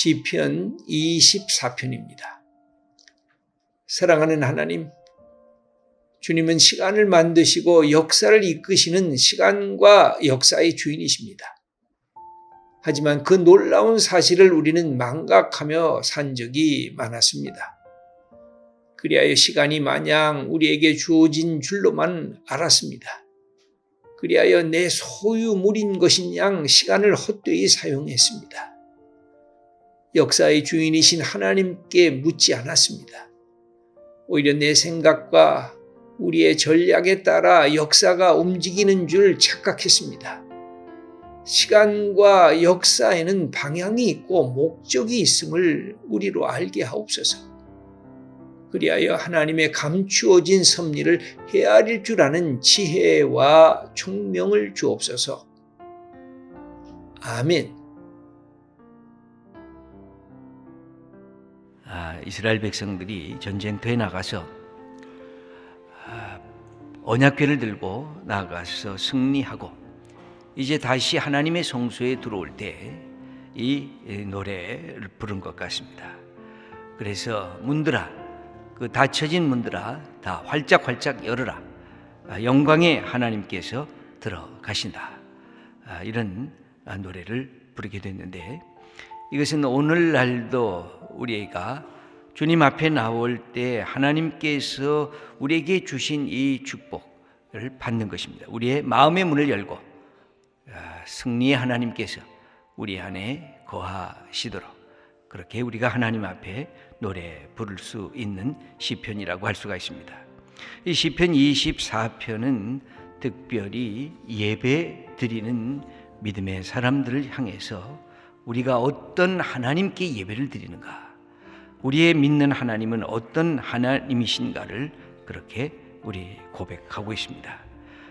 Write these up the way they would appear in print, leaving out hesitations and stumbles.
시편 24편입니다. 사랑하는 하나님, 주님은 시간을 만드시고 역사를 이끄시는 시간과 역사의 주인이십니다. 하지만 그 놀라운 사실을 우리는 망각하며 산 적이 많았습니다. 그리하여 시간이 마냥 우리에게 주어진 줄로만 알았습니다. 그리하여 내 소유물인 것인 양 시간을 헛되이 사용했습니다. 역사의 주인이신 하나님께 묻지 않았습니다. 오히려 내 생각과 우리의 전략에 따라 역사가 움직이는 줄 착각했습니다. 시간과 역사에는 방향이 있고 목적이 있음을 우리로 알게 하옵소서. 그리하여 하나님의 감추어진 섭리를 헤아릴 줄 아는 지혜와 총명을 주옵소서. 아멘. 이스라엘 백성들이 전쟁터에 나가서 언약궤를 들고 나가서 승리하고 이제 다시 하나님의 성소에 들어올 때 이 노래를 부른 것 같습니다. 그래서 문들아, 그 닫혀진 문들아 다 활짝활짝 열어라. 영광의 하나님께서 들어가신다. 이런 노래를 부르게 됐는데, 이것은 오늘날도 우리가 주님 앞에 나올 때 하나님께서 우리에게 주신 이 축복을 받는 것입니다. 우리의 마음의 문을 열고 승리의 하나님께서 우리 안에 거하시도록 그렇게 우리가 하나님 앞에 노래 부를 수 있는 시편이라고 할 수가 있습니다. 이 시편 24편은 특별히 예배 드리는 믿음의 사람들을 향해서 우리가 어떤 하나님께 예배를 드리는가, 우리의 믿는 하나님은 어떤 하나님이신가를 그렇게 우리 고백하고 있습니다.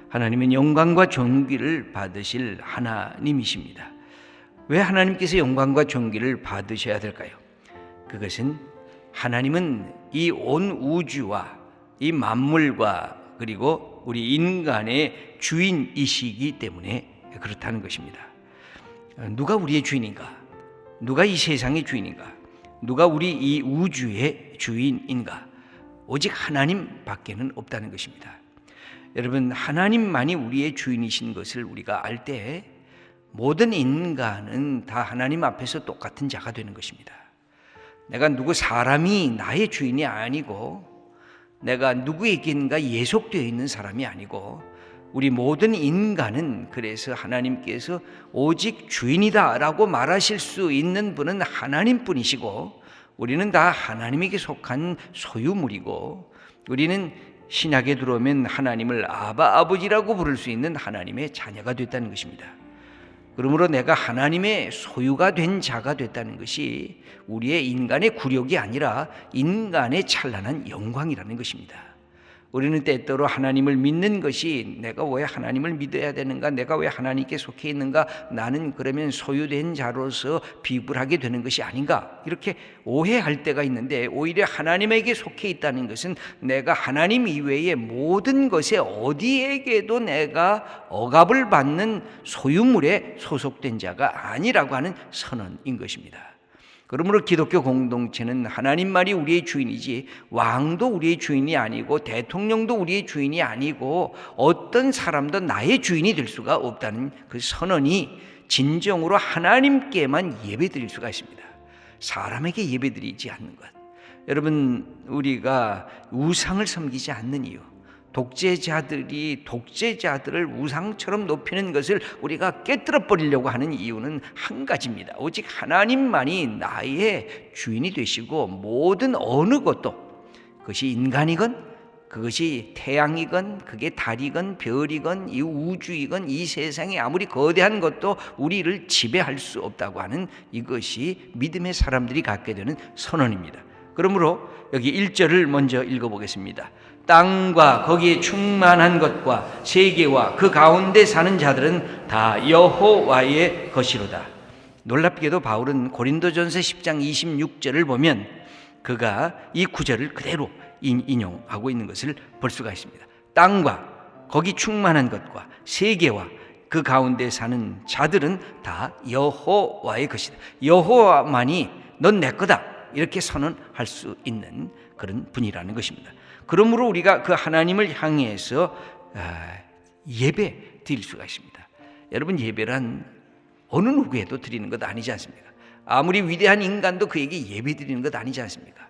하나님은 영광과 존귀를 받으실 하나님이십니다. 왜 하나님께서 영광과 존귀를 받으셔야 될까요? 그것은 하나님은 이 온 우주와 이 만물과 그리고 우리 인간의 주인이시기 때문에 그렇다는 것입니다. 누가 우리의 주인인가? 누가 이 세상의 주인인가? 누가 우리 이 우주의 주인인가? 오직 하나님밖에는 없다는 것입니다. 여러분, 하나님만이 우리의 주인이신 것을 우리가 알 때 모든 인간은 다 하나님 앞에서 똑같은 자가 되는 것입니다. 내가 누구 사람이 나의 주인이 아니고 내가 누구에게인가 예속되어 있는 사람이 아니고 우리 모든 인간은 그래서 하나님께서 오직 주인이다라고 말하실 수 있는 분은 하나님뿐이시고 우리는 다 하나님에게 속한 소유물이고 우리는 신약에 들어오면 하나님을 아바 아버지라고 부를 수 있는 하나님의 자녀가 됐다는 것입니다. 그러므로 내가 하나님의 소유가 된 자가 됐다는 것이 우리의 인간의 굴욕이 아니라 인간의 찬란한 영광이라는 것입니다. 우리는 때때로 하나님을 믿는 것이 내가 왜 하나님을 믿어야 되는가, 내가 왜 하나님께 속해 있는가, 나는 그러면 소유된 자로서 비굴하게 되는 것이 아닌가, 이렇게 오해할 때가 있는데, 오히려 하나님에게 속해 있다는 것은 내가 하나님 이외의 모든 것에 어디에게도 내가 억압을 받는 소유물에 소속된 자가 아니라고 하는 선언인 것입니다. 그러므로 기독교 공동체는 하나님만이 우리의 주인이지 왕도 우리의 주인이 아니고 대통령도 우리의 주인이 아니고 어떤 사람도 나의 주인이 될 수가 없다는 그 선언이 진정으로 하나님께만 예배드릴 수가 있습니다. 사람에게 예배드리지 않는 것. 여러분, 우리가 우상을 섬기지 않는 이유, 독재자들이 독재자들을 우상처럼 높이는 것을 우리가 깨뜨려 버리려고 하는 이유는 한 가지입니다. 오직 하나님만이 나의 주인이 되시고 모든 어느 것도, 그것이 인간이건 그것이 태양이건 그게 달이건 별이건 이 우주이건 이 세상이 아무리 거대한 것도 우리를 지배할 수 없다고 하는 이것이 믿음의 사람들이 갖게 되는 선언입니다. 그러므로 여기 1절을 먼저 읽어보겠습니다. 땅과 거기에 충만한 것과 세계와 그 가운데 사는 자들은 다 여호와의 것이로다. 놀랍게도 바울은 고린도전서 10장 26절을 보면 그가 이 구절을 그대로 인용하고 있는 것을 볼 수가 있습니다. 땅과 거기 충만한 것과 세계와 그 가운데 사는 자들은 다 여호와의 것이다. 여호와만이 넌 내 거다 이렇게 선언할 수 있는 그런 분이라는 것입니다. 그러므로 우리가 그 하나님을 향해서 예배 드릴 수가 있습니다. 여러분, 예배란 어느 누구에도 드리는 것 아니지 않습니까? 아무리 위대한 인간도 그에게 예배 드리는 것 아니지 않습니까?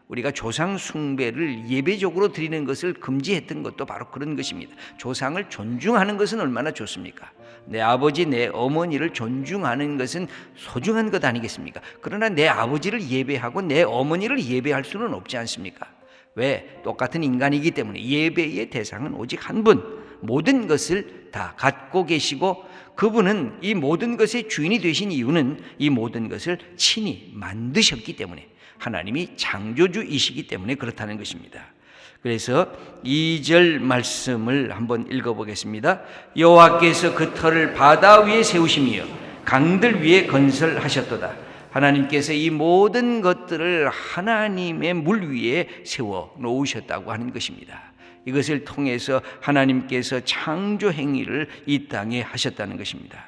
우리가 조상 숭배를 예배적으로 드리는 것을 금지했던 것도 바로 그런 것입니다. 조상을 존중하는 것은 얼마나 좋습니까? 내 아버지, 내 어머니를 존중하는 것은 소중한 것 아니겠습니까? 그러나 내 아버지를 예배하고 내 어머니를 예배할 수는 없지 않습니까? 왜? 똑같은 인간이기 때문에. 예배의 대상은 오직 한 분, 모든 것을 다 갖고 계시고 그분은 이 모든 것의 주인이 되신 이유는 이 모든 것을 친히 만드셨기 때문에, 하나님이 창조주이시기 때문에 그렇다는 것입니다. 그래서 2절 말씀을 한번 읽어보겠습니다. 여호와께서 그 터를 바다 위에 세우시며 강들 위에 건설하셨도다. 하나님께서 이 모든 것들을 하나님의 물 위에 세워 놓으셨다고 하는 것입니다. 이것을 통해서 하나님께서 창조 행위를 이 땅에 하셨다는 것입니다.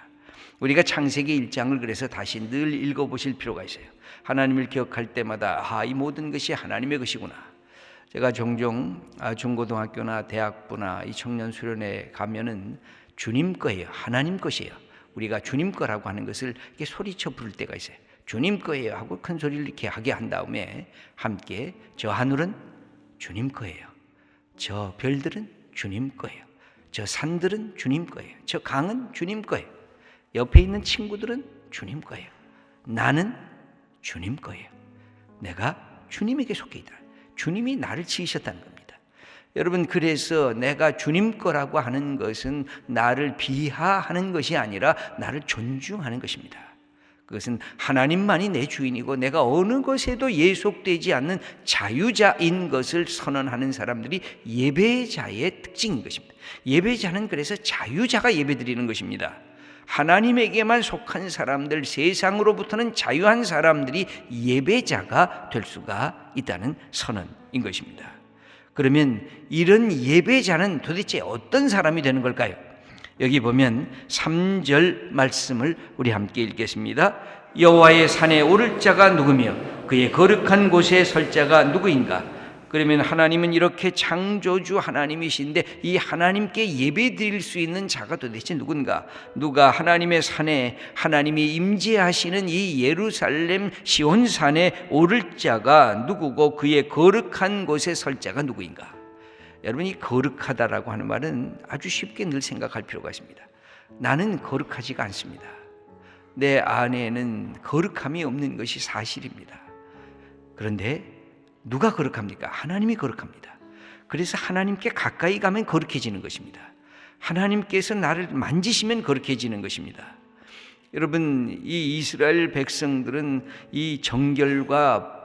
우리가 창세기 1장을 그래서 다시 늘 읽어보실 필요가 있어요. 하나님을 기억할 때마다 이 모든 것이 하나님의 것이구나. 제가 종종 중고등학교나 대학부나 이 청년 수련회 가면은 주님 거예요, 하나님 것이에요. 우리가 주님 거라고 하는 것을 이렇게 소리쳐 부를 때가 있어요. 주님 거예요 하고 큰 소리를 이렇게 하게 한 다음에 함께 저 하늘은 주님 거예요, 저 별들은 주님 거예요, 저 산들은 주님 거예요, 저 강은 주님 거예요, 옆에 있는 친구들은 주님 거예요, 나는 주님 거예요. 내가 주님에게 속해 있다. 주님이 나를 지으셨다는 겁니다. 여러분, 그래서 내가 주님 거라고 하는 것은 나를 비하하는 것이 아니라 나를 존중하는 것입니다. 그것은 하나님만이 내 주인이고 내가 어느 것에도 예속되지 않는 자유자인 것을 선언하는 사람들이 예배자의 특징인 것입니다. 예배자는 그래서 자유자가 예배드리는 것입니다. 하나님에게만 속한 사람들, 세상으로부터는 자유한 사람들이 예배자가 될 수가 있다는 선언인 것입니다. 그러면 이런 예배자는 도대체 어떤 사람이 되는 걸까요? 여기 보면 3절 말씀을 우리 함께 읽겠습니다. 여호와의 산에 오를 자가 누구며 그의 거룩한 곳에 설 자가 누구인가? 그러면 하나님은 이렇게 창조주 하나님이신데 이 하나님께 예배드릴 수 있는 자가 도대체 누군가? 누가 하나님의 산에 하나님이 임재하시는 이 예루살렘 시온산에 오를 자가 누구고 그의 거룩한 곳에 설 자가 누구인가? 여러분, 이 거룩하다라고 하는 말은 아주 쉽게 늘 생각할 필요가 있습니다. 나는 거룩하지가 않습니다. 내 안에는 거룩함이 없는 것이 사실입니다. 그런데 누가 거룩합니까? 하나님이 거룩합니다. 그래서 하나님께 가까이 가면 거룩해지는 것입니다. 하나님께서 나를 만지시면 거룩해지는 것입니다. 여러분, 이 이스라엘 백성들은 이 정결과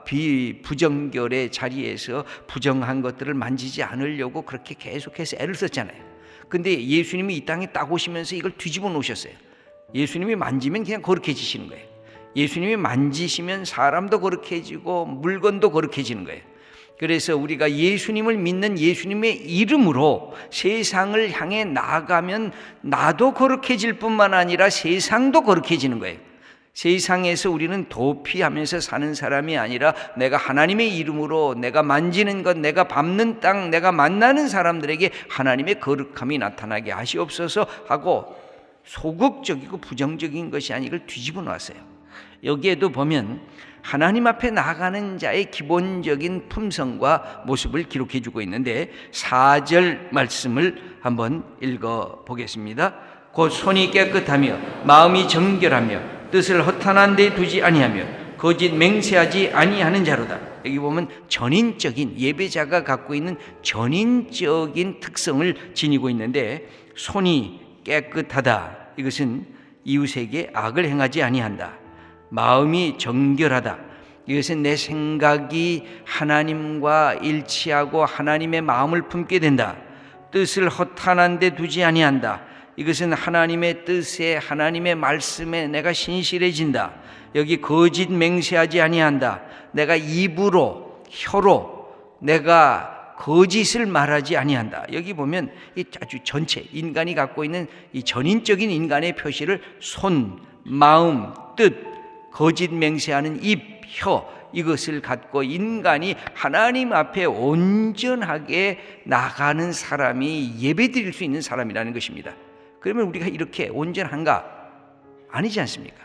부정결의 자리에서 부정한 것들을 만지지 않으려고 그렇게 계속해서 애를 썼잖아요. 근데 예수님이 이 땅에 딱 오시면서 이걸 뒤집어 놓으셨어요. 예수님이 만지면 그냥 거룩해지시는 거예요. 예수님이 만지시면 사람도 거룩해지고 물건도 거룩해지는 거예요. 그래서 우리가 예수님을 믿는 예수님의 이름으로 세상을 향해 나아가면 나도 거룩해질 뿐만 아니라 세상도 거룩해지는 거예요. 세상에서 우리는 도피하면서 사는 사람이 아니라 내가 하나님의 이름으로 내가 만지는 것, 내가 밟는 땅, 내가 만나는 사람들에게 하나님의 거룩함이 나타나게 하시옵소서 하고 소극적이고 부정적인 것이 아니라 이걸 뒤집어 놨어요. 여기에도 보면 하나님 앞에 나아가는 자의 기본적인 품성과 모습을 기록해 주고 있는데 4절 말씀을 한번 읽어 보겠습니다. 곧 손이 깨끗하며 마음이 정결하며 뜻을 허탄한 데 두지 아니하며 거짓 맹세하지 아니하는 자로다. 여기 보면 전인적인, 예배자가 갖고 있는 전인적인 특성을 지니고 있는데, 손이 깨끗하다, 이것은 이웃에게 악을 행하지 아니한다. 마음이 정결하다, 이것은 내 생각이 하나님과 일치하고 하나님의 마음을 품게 된다. 뜻을 허탄한 데 두지 아니한다, 이것은 하나님의 뜻에 하나님의 말씀에 내가 신실해진다. 여기 거짓 맹세하지 아니한다, 내가 입으로 혀로 내가 거짓을 말하지 아니한다. 여기 보면 이 아주 전체 인간이 갖고 있는 이 전인적인 인간의 표시를 손, 마음, 뜻, 거짓 맹세하는 입, 지표 이것을 갖고 인간이 하나님 앞에 온전하게 나가는 사람이 예배드릴 수 있는 사람이라는 것입니다. 그러면 우리가 이렇게 온전한가? 아니지 않습니까?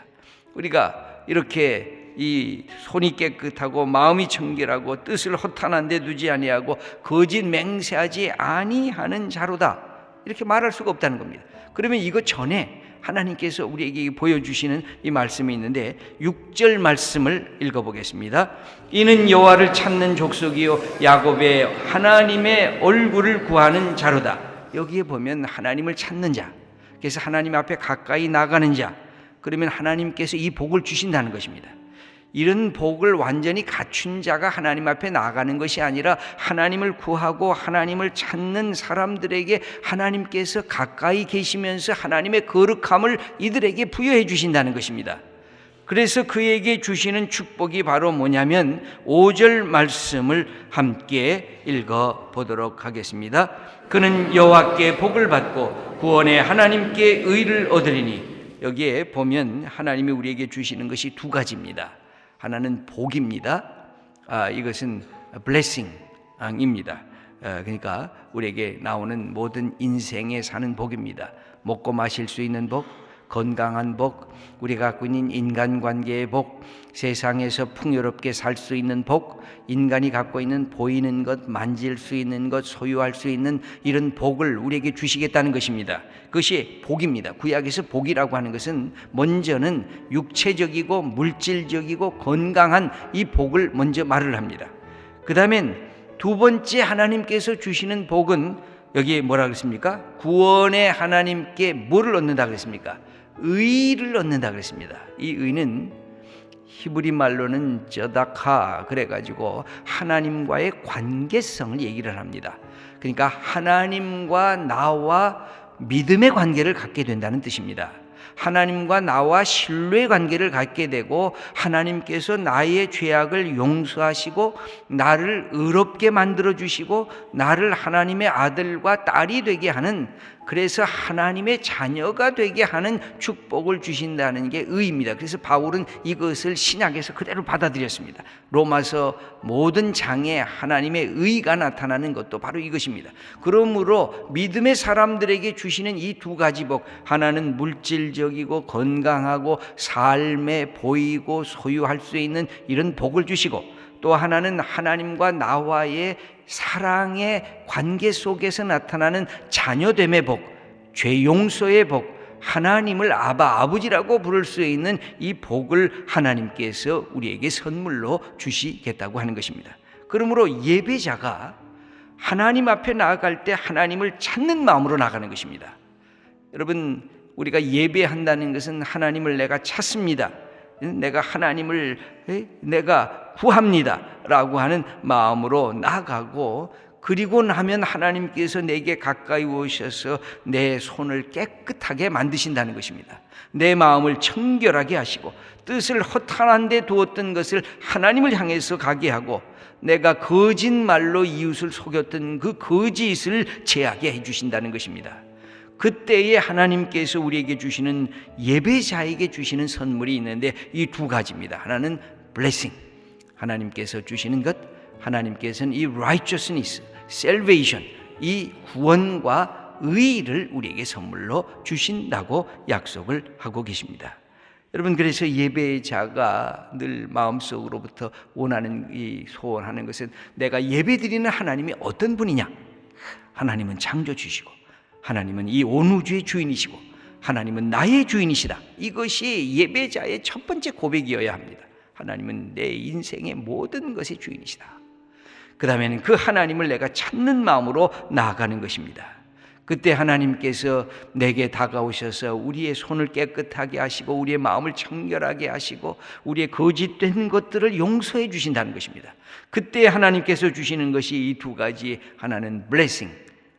우리가 이렇게 이 손이 깨끗하고 마음이 청결하고 뜻을 허탄한 데 두지 아니하고 거짓 맹세하지 아니하는 자로다, 이렇게 말할 수가 없다는 겁니다. 그러면 이것 전에 하나님께서 우리에게 보여주시는 이 말씀이 있는데 6절 말씀을 읽어보겠습니다. 이는 여호와를 찾는 족속이요 야곱의 하나님의 얼굴을 구하는 자로다. 여기에 보면 하나님을 찾는 자, 그래서 하나님 앞에 가까이 나가는 자, 그러면 하나님께서 이 복을 주신다는 것입니다. 이런 복을 완전히 갖춘 자가 하나님 앞에 나가는 것이 아니라 하나님을 구하고 하나님을 찾는 사람들에게 하나님께서 가까이 계시면서 하나님의 거룩함을 이들에게 부여해 주신다는 것입니다. 그래서 그에게 주시는 축복이 바로 뭐냐면 5절 말씀을 함께 읽어보도록 하겠습니다. 그는 여호와께 복을 받고 구원의 하나님께 의를 얻으리니, 여기에 보면 하나님이 우리에게 주시는 것이 두 가지입니다. 하나는 복입니다. 이것은 blessing입니다. 그러니까 우리에게 나오는 모든 인생에 사는 복입니다. 먹고 마실 수 있는 복, 건강한 복, 우리가 갖고 있는 인간관계의 복, 세상에서 풍요롭게 살 수 있는 복, 인간이 갖고 있는 보이는 것, 만질 수 있는 것, 소유할 수 있는 이런 복을 우리에게 주시겠다는 것입니다. 그것이 복입니다. 구약에서 복이라고 하는 것은 먼저는 육체적이고 물질적이고 건강한 이 복을 먼저 말을 합니다. 그 다음엔 두 번째 하나님께서 주시는 복은 여기에 뭐라 그랬습니까? 구원의 하나님께 뭐를 얻는다 그랬습니까? 의를 얻는다 그랬습니다. 이 의는 히브리 말로는 쩌다카 그래가지고 하나님과의 관계성을 얘기를 합니다. 그러니까 하나님과 나와 믿음의 관계를 갖게 된다는 뜻입니다. 하나님과 나와 신뢰의 관계를 갖게 되고 하나님께서 나의 죄악을 용서하시고 나를 의롭게 만들어 주시고 나를 하나님의 아들과 딸이 되게 하는, 그래서 하나님의 자녀가 되게 하는 축복을 주신다는 게 의입니다. 그래서 바울은 이것을 신약에서 그대로 받아들였습니다. 로마서 모든 장에 하나님의 의가 나타나는 것도 바로 이것입니다. 그러므로 믿음의 사람들에게 주시는 이 두 가지 복, 하나는 물질적이고 건강하고 삶에 보이고 소유할 수 있는 이런 복을 주시고, 또 하나는 하나님과 나와의 사랑의 관계 속에서 나타나는 자녀됨의 복, 죄 용서의 복, 하나님을 아버지라고 부를 수 있는 이 복을 하나님께서 우리에게 선물로 주시겠다고 하는 것입니다. 그러므로 예배자가 하나님 앞에 나아갈 때 하나님을 찾는 마음으로 나가는 것입니다. 여러분, 우리가 예배한다는 것은 하나님을 내가 찾습니다, 내가 하나님을 내가 구합니다 라고 하는 마음으로 나가고, 그리고 나면 하나님께서 내게 가까이 오셔서 내 손을 깨끗하게 만드신다는 것입니다. 내 마음을 청결하게 하시고 뜻을 허탄한 데 두었던 것을 하나님을 향해서 가게 하고, 내가 거짓말로 이웃을 속였던 그 거짓을 제하게 해주신다는 것입니다. 그때에 하나님께서 우리에게 주시는, 예배자에게 주시는 선물이 있는데 이 두 가지입니다. 하나는 blessing, 하나님께서 주시는 것, 하나님께서는 이 righteousness, salvation, 이 구원과 의를 우리에게 선물로 주신다고 약속을 하고 계십니다. 여러분, 그래서 예배자가 늘 마음속으로부터 원하는 이 소원하는 것은, 내가 예배드리는 하나님이 어떤 분이냐? 하나님은 창조주시고 하나님은 이 온 우주의 주인이시고 하나님은 나의 주인이시다. 이것이 예배자의 첫 번째 고백이어야 합니다. 하나님은 내 인생의 모든 것의 주인이시다. 그 다음에는 그 하나님을 내가 찾는 마음으로 나아가는 것입니다. 그때 하나님께서 내게 다가오셔서 우리의 손을 깨끗하게 하시고 우리의 마음을 청결하게 하시고 우리의 거짓된 것들을 용서해 주신다는 것입니다. 그때 하나님께서 주시는 것이 이 두 가지, 하나는 blessing,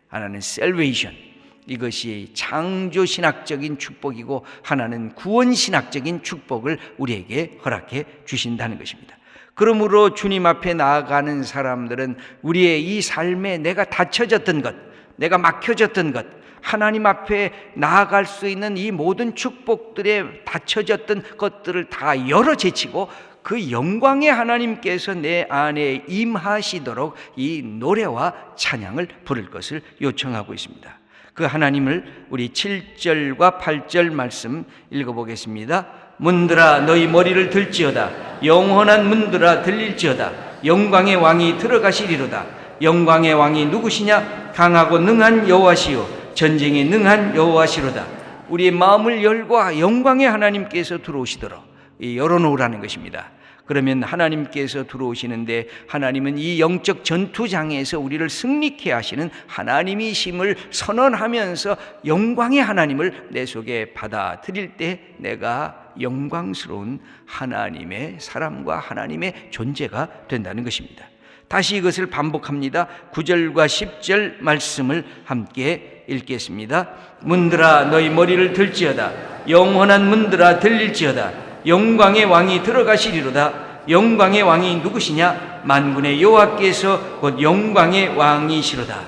하나는 salvation, 이것이 창조신학적인 축복이고 하나는 구원신학적인 축복을 우리에게 허락해 주신다는 것입니다. 그러므로 주님 앞에 나아가는 사람들은 우리의 이 삶에 내가 닫혀졌던 것, 내가 막혀졌던 것, 하나님 앞에 나아갈 수 있는 이 모든 축복들에 닫혀졌던 것들을 다 열어 제치고 그 영광의 하나님께서 내 안에 임하시도록 이 노래와 찬양을 부를 것을 요청하고 있습니다. 그 하나님을 우리 7절과 8절 말씀 읽어보겠습니다. 문들아 너희 머리를 들지어다. 영원한 문들아 들릴지어다. 영광의 왕이 들어가시리로다. 영광의 왕이 누구시냐? 강하고 능한 여호와시요 전쟁에 능한 여호와시로다. 우리의 마음을 열고 영광의 하나님께서 들어오시도록 열어놓으라는 것입니다. 그러면 하나님께서 들어오시는데 하나님은 이 영적 전투장에서 우리를 승리케 하시는 하나님이심을 선언하면서 영광의 하나님을 내 속에 받아들일 때 내가 영광스러운 하나님의 사람과 하나님의 존재가 된다는 것입니다. 다시 이것을 반복합니다. 9절과 10절 말씀을 함께 읽겠습니다. 문들아 너희 머리를 들지어다. 영원한 문들아 들릴지어다. 영광의 왕이 들어가시리로다. 영광의 왕이 누구시냐? 만군의 여호와께서 곧 영광의 왕이시로다.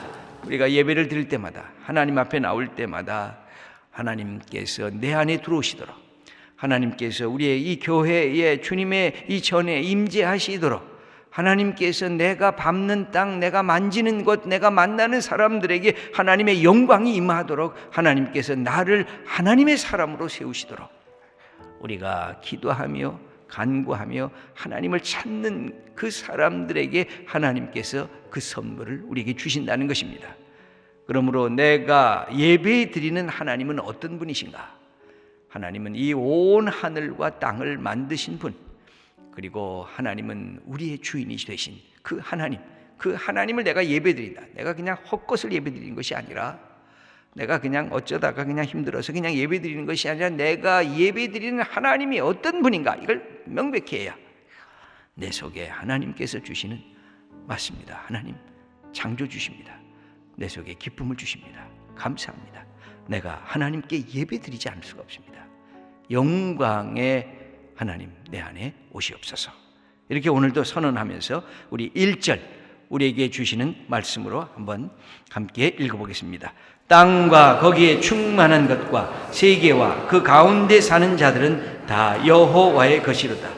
우리가 예배를 드릴 때마다, 하나님 앞에 나올 때마다 하나님께서 내 안에 들어오시도록, 하나님께서 우리의 이 교회에 주님의 이 전에 임재하시도록, 하나님께서 내가 밟는 땅, 내가 만지는 곳, 내가 만나는 사람들에게 하나님의 영광이 임하도록 하나님께서 나를 하나님의 사람으로 세우시도록 우리가 기도하며 간구하며 하나님을 찾는 그 사람들에게 하나님께서 그 선물을 우리에게 주신다는 것입니다. 그러므로 내가 예배 드리는 하나님은 어떤 분이신가? 하나님은 이 온 하늘과 땅을 만드신 분, 그리고 하나님은 우리의 주인이 되신 그 하나님, 그 하나님을 내가 예배드린다. 내가 그냥 헛것을 예배드리는 것이 아니라, 내가 그냥 어쩌다가 그냥 힘들어서 그냥 예배드리는 것이 아니라 내가 예배드리는 하나님이 어떤 분인가, 이걸 명백히 해야 내 속에 하나님께서 주시는, 맞습니다, 하나님 창조주십니다. 내 속에 기쁨을 주십니다. 감사합니다. 내가 하나님께 예배드리지 않을 수가 없습니다. 영광의 하나님 내 안에 오시옵소서. 이렇게 오늘도 선언하면서 우리 1절 우리에게 주시는 말씀으로 한번 함께 읽어보겠습니다. 땅과 거기에 충만한 것과 세계와 그 가운데 사는 자들은 다 여호와의 것이로다.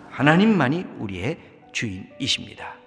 하나님만이 우리의 주인이십니다.